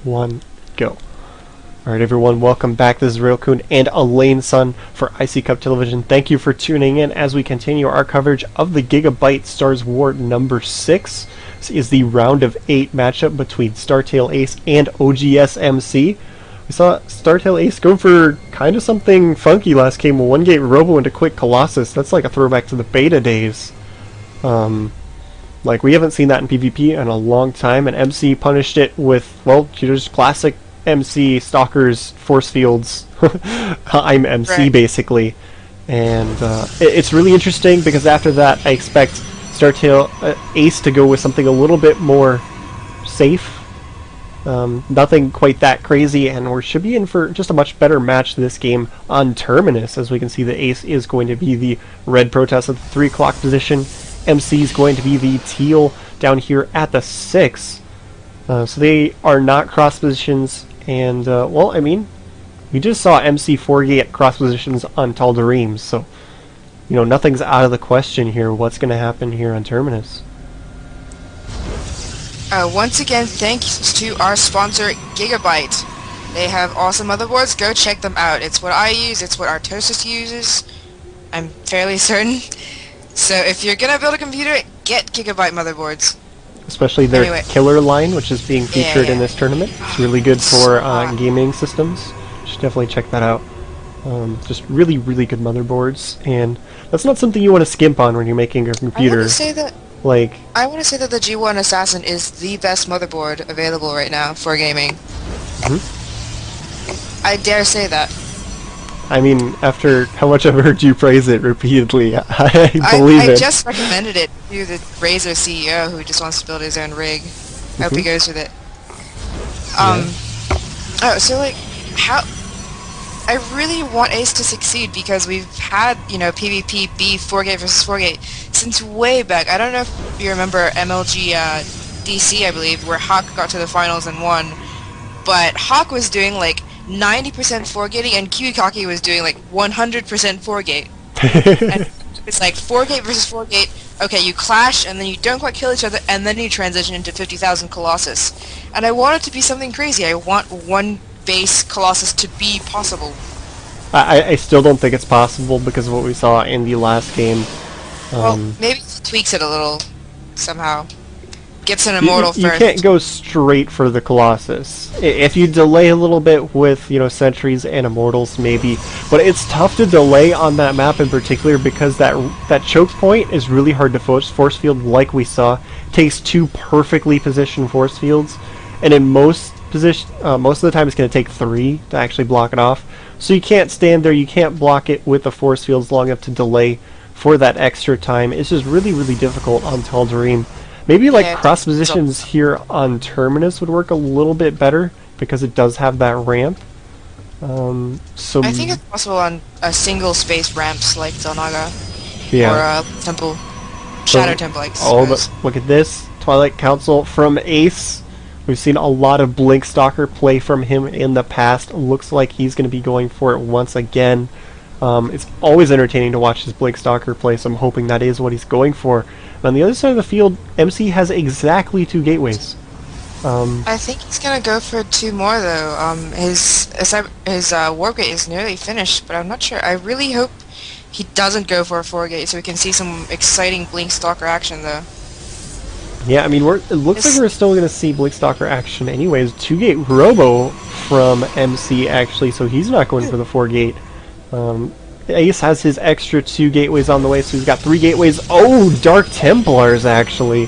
1, go. Alright everyone, welcome back. This is Ro8 and Elaine Sun for iCCup Television. Thank you for tuning in as we continue our coverage of the Gigabyte StarsWar number 6. This is the round of 8 matchup between StarTale Ace and OGS MC. We saw StarTale Ace go for kind of something funky last game, a 1-gate Robo into quick Colossus. That's like a throwback to the beta days. Like, we haven't seen that in PvP in a long time, and MC punished it with, well, just classic MC Stalkers force fields. I'm MC, right, basically. And it's really interesting because after that I expect StarTale Ace to go with something a little bit more safe. Nothing quite that crazy, and we should be in for just a much better match this game on Terminus. As we can see, the Ace is going to be the red protest at the 3 o'clock position. MC is going to be the teal down here at the 6. So they are not cross positions, and well, I mean, we just saw MC 4-gate cross positions on Tal'Darim, so you know, nothing's out of the question here. What's going to happen here on Terminus? Once again, thanks to our sponsor, Gigabyte. They have awesome motherboards. Go check them out. It's what I use. It's what Artosis uses. I'm fairly certain. So if you're gonna build a computer, get Gigabyte motherboards. Especially their killer line, which is being featured in this tournament. It's really good for gaming systems. You should definitely check that out. Just really, really good motherboards, and that's not something you want to skimp on when you're making a computer. I want to say that the G1 Assassin is the best motherboard available right now for gaming. I dare say that. I mean, after how much I've heard you praise it repeatedly, I believe it. I just recommended it to the Razer CEO who just wants to build his own rig. I hope he goes with it. Oh, so like, how... I really want Ace to succeed because we've had, you know, PvP B 4-gate versus 4-gate since way back. I don't know if you remember MLG DC, I believe, where Hawk got to the finals and won. But Hawk was doing like 90% 4-gating, and Kiwikaki was doing like 100% 4-gate. And it's like 4-gate versus 4-gate. Okay, you clash, and then you don't quite kill each other, and then you transition into 50,000 Colossus. And I want it to be something crazy. I want one base Colossus to be possible. I still don't think it's possible because of what we saw in the last game. Well, maybe he tweaks it a little somehow. Gets an immortal first. You can't go straight for the Colossus. If you delay a little bit with, you know, sentries and immortals, maybe. But it's tough to delay on that map in particular because that choke point is really hard to force field, like we saw. It takes 2 perfectly positioned force fields, and in most of the time it's going to take 3 to actually block it off. So you can't stand there, you can't block it with the force fields long enough to delay for that extra time. It's just really, really difficult on Tal'Darim. Maybe like cross positions here on Terminus would work a little bit better because it does have that ramp. So I think it's possible on single space ramps like Zelnaga or Temple, Shadow Temple. Like but look at this Twilight Council from Ace. We've seen a lot of Blink Stalker play from him in the past. Looks like he's going to be going for it once again. It's always entertaining to watch his Blink Stalker play, so I'm hoping that is what he's going for. And on the other side of the field, MC has exactly 2 gateways. I think he's going to go for 2 more, though. His warp gate is nearly finished, but I'm not sure. I really hope he doesn't go for a 4-gate, so we can see some exciting Blink Stalker action, though. Yeah, I mean, it looks like we're still going to see Blink Stalker action anyways. 2-gate Robo from MC, actually, so he's not going for the 4-gate. Ace has his extra 2 gateways on the way, so he's got 3 gateways. Oh, Dark Templars, actually.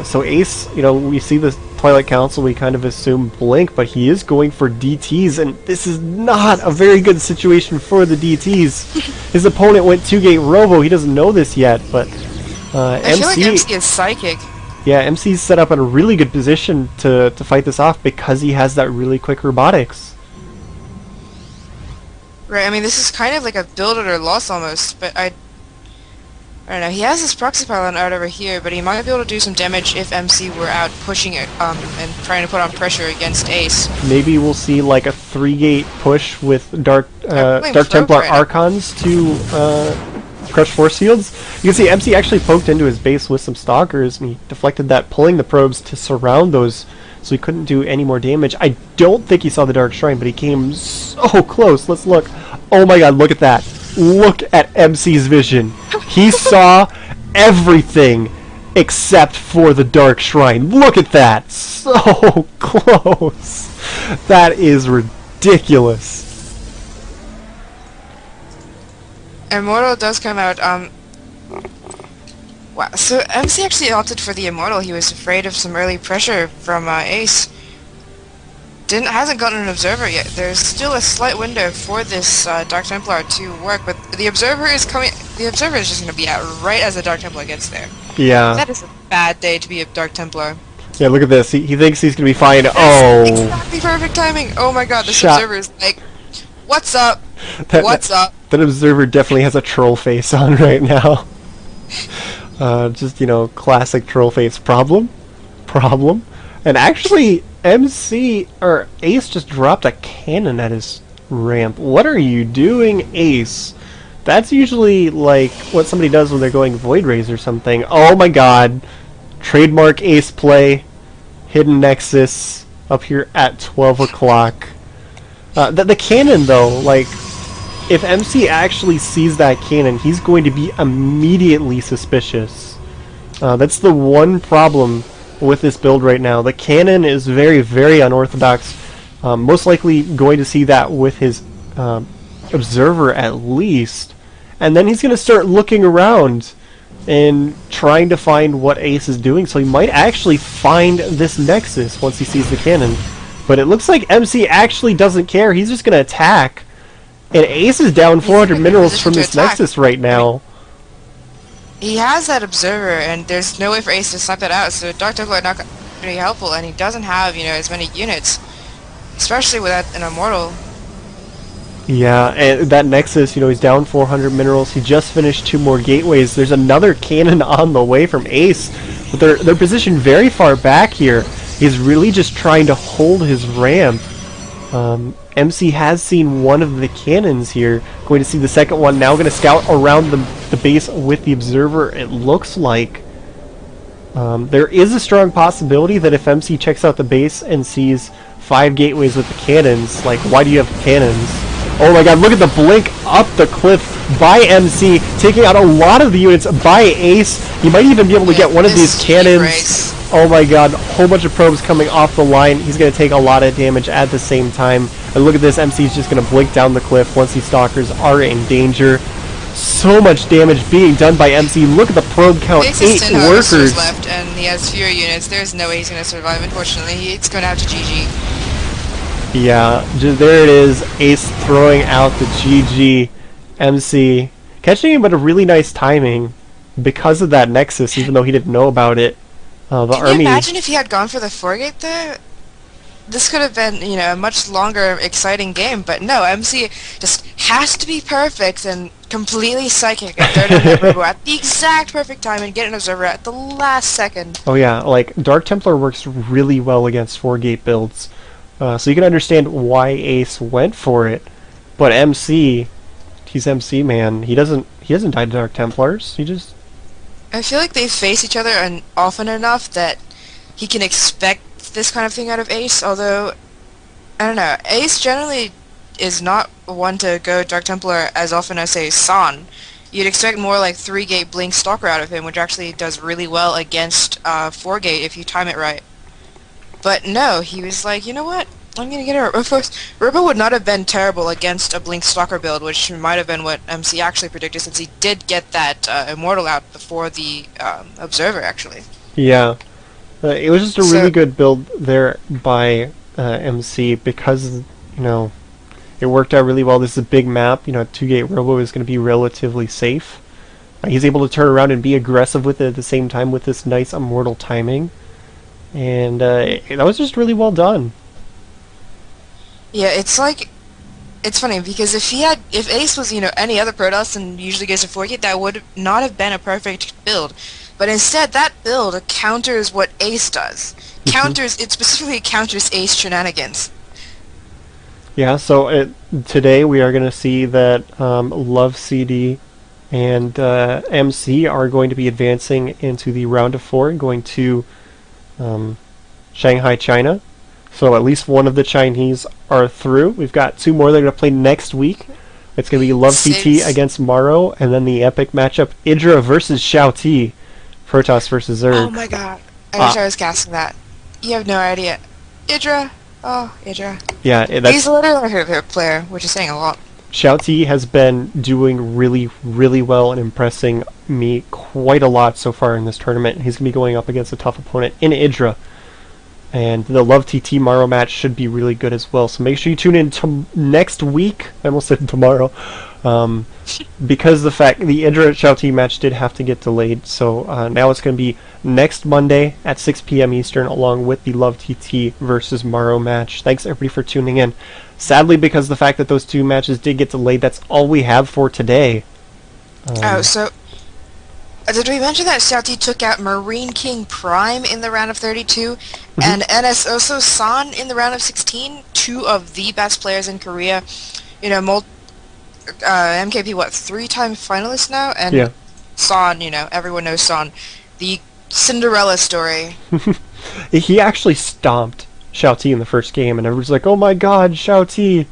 So Ace, you know, we see the Twilight Council, we kind of assume Blink, but he is going for DTs, and this is not a very good situation for the DTs. His opponent went 2-gate Robo. He doesn't know this yet, but I feel like MC is psychic. Yeah, MC's set up in a really good position to fight this off because he has that really quick robotics. Right, I mean, this is kind of like a build it or loss almost, but I don't know. He has his proxy pylon out over here, but he might be able to do some damage if MC were out pushing it and trying to put on pressure against Ace. Maybe we'll see like a 3-gate push with Dark Templar Archons to crush force fields. You can see MC actually poked into his base with some stalkers, and he deflected that, pulling the probes to surround those so he couldn't do any more damage. I don't think he saw the Dark Shrine, but he came so close. Let's look. Oh my god, look at that. Look at MC's vision. He saw everything except for the Dark Shrine. Look at that. So close. That is ridiculous. Immortal does come out. Wow. So MC actually opted for the Immortal. He was afraid of some early pressure from Ace. Hasn't gotten an Observer yet. There's still a slight window for this Dark Templar to work, but the Observer is coming. The Observer is just going to be out right as the Dark Templar gets there. Yeah. That is a bad day to be a Dark Templar. Yeah, look at this. He thinks he's going to be fine. Oh. Exactly perfect timing. Oh my god, this Observer is like, what's up? What's up? That Observer definitely has a troll face on right now. Just, you know, classic troll face. Problem. And actually, MC, or Ace just dropped a cannon at his ramp. What are you doing, Ace? That's usually, like, what somebody does when they're going Void Rays or something. Oh my god. Trademark Ace play. Hidden Nexus up here at 12 o'clock. The cannon, though, like, if MC actually sees that cannon, he's going to be immediately suspicious. That's the one problem with this build right now. The cannon is very, very unorthodox. Most likely going to see that with his Observer at least. And then he's going to start looking around and trying to find what Ace is doing. So he might actually find this Nexus once he sees the cannon. But it looks like MC actually doesn't care. He's just going to attack. And Ace is down 400 minerals from this Nexus right now. He has that Observer, and there's no way for Ace to snipe that out, so Dark Templar are not going to be helpful, and he doesn't have, you know, as many units. Especially without an Immortal. Yeah, and that Nexus, you know, he's down 400 minerals. He just finished 2 more gateways. There's another cannon on the way from Ace. But they're positioned very far back here. He's really just trying to hold his ramp. MC has seen one of the cannons here. Going to see the second one. Now going to scout around the base with the Observer, it looks like. There is a strong possibility that if MC checks out the base and sees 5 gateways with the cannons, like, why do you have cannons? Oh my god, look at the blink up the cliff by MC, taking out a lot of the units by Ace. You might even be able to get one of these cannons. Oh my god, a whole bunch of probes coming off the line. He's going to take a lot of damage at the same time. And look at this, MC's just going to blink down the cliff once these stalkers are in danger. So much damage being done by MC. Look at the probe count, 8 workers left, and he has fewer units. There's no way he's going to survive, unfortunately. He's going to have to GG. Yeah, there it is. Ace throwing out the GG. MC catching him at a really nice timing because of that Nexus, even though he didn't know about it. Can you imagine if he had gone for the 4-gate there? This could have been, you know, a much longer, exciting game, but no, MC just has to be perfect and completely psychic and third on Robo at the exact perfect time and get an Observer at the last second. Oh yeah, like, Dark Templar works really well against 4-gate builds. So you can understand why Ace went for it. But MC, he's MC, man. He doesn't die to Dark Templars. He just... I feel like they face each other often enough that he can expect this kind of thing out of Ace, although, I don't know, Ace generally is not one to go Dark Templar as often as, say, San. You'd expect more like 3-gate Blink Stalker out of him, which actually does really well against 4-gate if you time it right. But no, he was like, you know what? I'm gonna get a Robo first. Robo would not have been terrible against a Blink Stalker build, which might have been what MC actually predicted, since he did get that Immortal out before the Observer, actually. Yeah. It was just a really good build there by MC because, you know, it worked out really well. This is a big map. You know, 2-gate Robo is going to be relatively safe. He's able to turn around and be aggressive with it at the same time with this nice Immortal timing. And that was just really well done. Yeah, it's like, it's funny because if Ace was, you know, any other Protoss and usually goes to 4-gate, that would not have been a perfect build. But instead, that build counters what Ace does. It specifically counters Ace shenanigans. Yeah, so today we are going to see that Love CD and MC are going to be advancing into the round of 4 and going to Shanghai, China. So at least one of the Chinese are through. We've got 2 more they're going to play next week. It's going to be Love TT against Maro, and then the epic matchup Idra versus Xiao T. Protoss versus Zerg. Oh my god. I wish I was casting that. You have no idea. Idra. Oh, Idra. Yeah, He's literally my favorite player, which is saying a lot. Xiao T has been doing really, really well and impressing me quite a lot so far in this tournament. He's going to be going up against a tough opponent in Idra. And the Love TT Maro match should be really good as well. So make sure you tune in to next week. I almost said tomorrow. Because the Idra Xiao T match did have to get delayed. So now it's going to be next Monday at 6 p.m. Eastern, along with the Love TT versus Maro match. Thanks everybody for tuning in. Sadly, because of the fact that those 2 matches did get delayed, that's all we have for today. So did we mention that Xiao T took out Marine King Prime in the round of 32 and NS Oso San in the round of 16? 2 of the best players in Korea. You know, MKP, 3-time finalists now? And yeah. San, everyone knows San. The Cinderella story. He actually stomped Xiao T in the first game, and everyone's like, oh my god, Xiao T!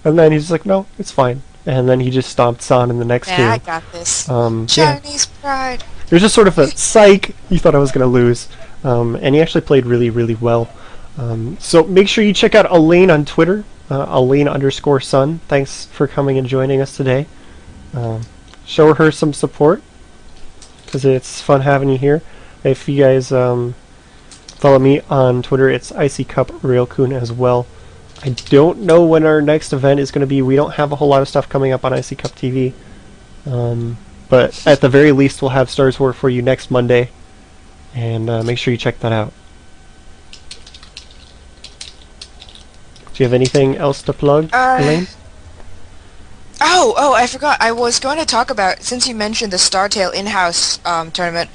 And then he's like, no, it's fine. And then he just stomped San in the next game. Yeah, I got this. Chinese pride. It was just sort of a psych. You thought I was going to lose. And he actually played really, really well. So make sure you check out Elaine on Twitter. Elaine_Sun. Thanks for coming and joining us today. Show her some support, because it's fun having you here. If you guys follow me on Twitter, it's iCCupRailcoon as well. I don't know when our next event is going to be. We don't have a whole lot of stuff coming up on iCCupTV. But at the very least, we'll have StarsWar for you next Monday. And make sure you check that out. Do you have anything else to plug, Elaine? Oh, I forgot. I was going to talk about, since you mentioned the StarTale in-house tournament,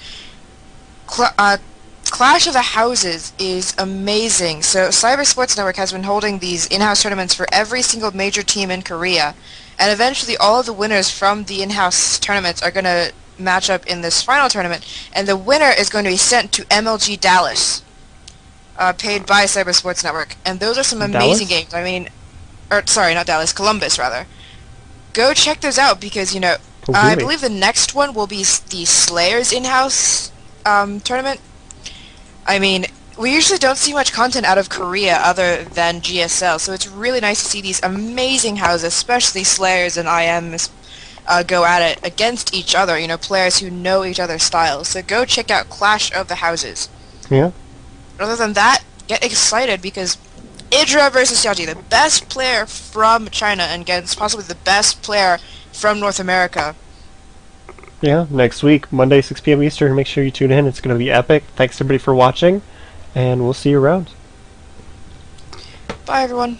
Clash of the Houses is amazing. So Cyber Sports Network has been holding these in-house tournaments for every single major team in Korea, and eventually all of the winners from the in-house tournaments are going to match up in this final tournament, and the winner is going to be sent to MLG Dallas, paid by Cyber Sports Network. And those are some amazing games. I mean, sorry, not Dallas, Columbus rather. Go check those out, because I believe the next one will be the Slayers in-house tournament. I mean, we usually don't see much content out of Korea other than GSL, so it's really nice to see these amazing houses, especially Slayers and IMs, go at it against each other, players who know each other's styles. So go check out Clash of the Houses. Yeah. Other than that, get excited, because Idra versus Xiao T, the best player from China and against possibly the best player from North America. Yeah, next week, Monday, 6 p.m. Eastern. Make sure you tune in. It's going to be epic. Thanks everybody for watching, and we'll see you around. Bye, everyone.